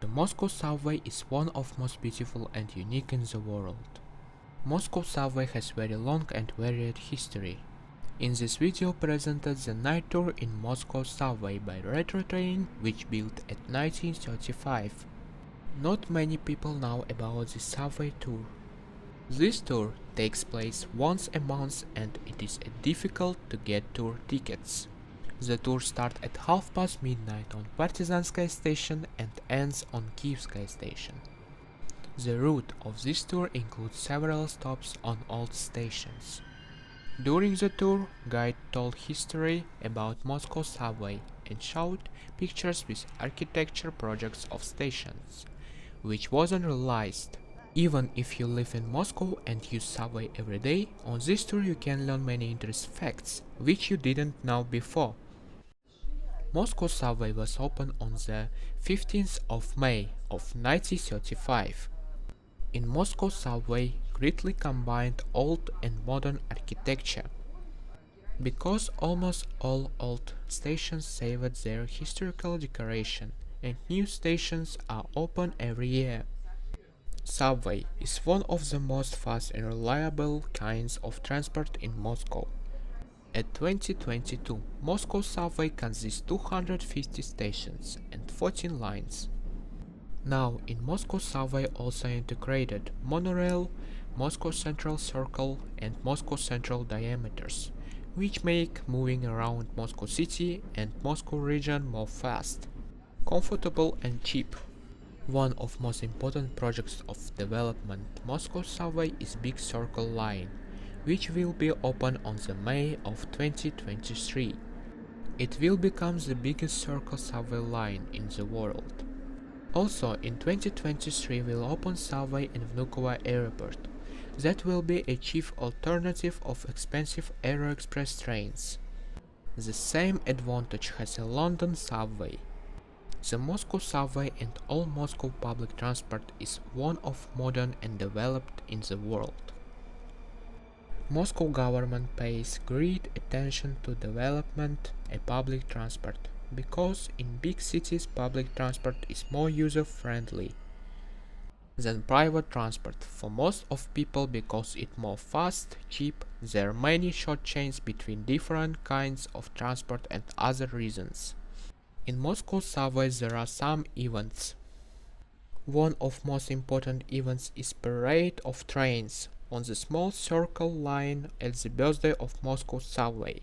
The Moscow subway is one of most beautiful and unique in the world. Moscow subway has very long and varied history. In this video presented the night tour in Moscow subway by Retro Train, which built at 1935. Not many people know about this subway tour. This tour takes place once a month and it is difficult to get tour tickets. The tour starts at half past midnight on Partizanskaya station and ends on Kievskaya station. The route of this tour includes several stops on old stations. During the tour, guide told history about Moscow subway and showed pictures with architecture projects of stations, which wasn't realized. Even if you live in Moscow and use subway every day, on this tour you can learn many interesting facts, which you didn't know before. Moscow subway was opened on the 15th of May of 1935. In Moscow subway greatly combined old and modern architecture. Because almost all old stations saved their historical decoration and new stations are open every year. Subway is one of the most fast and reliable kinds of transport in Moscow. At 2022, Moscow subway consists 250 stations and 14 lines. Now in Moscow subway also integrated monorail, Moscow Central Circle and Moscow Central diameters, which make moving around Moscow city and Moscow region more fast, comfortable and cheap. One of most important projects of development Moscow subway is Big Circle line, which will be open on the May of 2023. It will become the biggest circle subway line in the world. Also in 2023 will open subway in Vnukovo airport. That will be a cheap alternative of expensive Aero Express trains. The same advantage has a London subway. The Moscow subway and all Moscow public transport is one of modern and developed in the world. Moscow government pays great attention to development of public transport, because in big cities public transport is more user-friendly than private transport for most of people because it's more fast, cheap, there are many short chains between different kinds of transport and other reasons. In Moscow subway there are some events. One of most important events is Parade of Trains on the small circle line at the birthday of Moscow subway.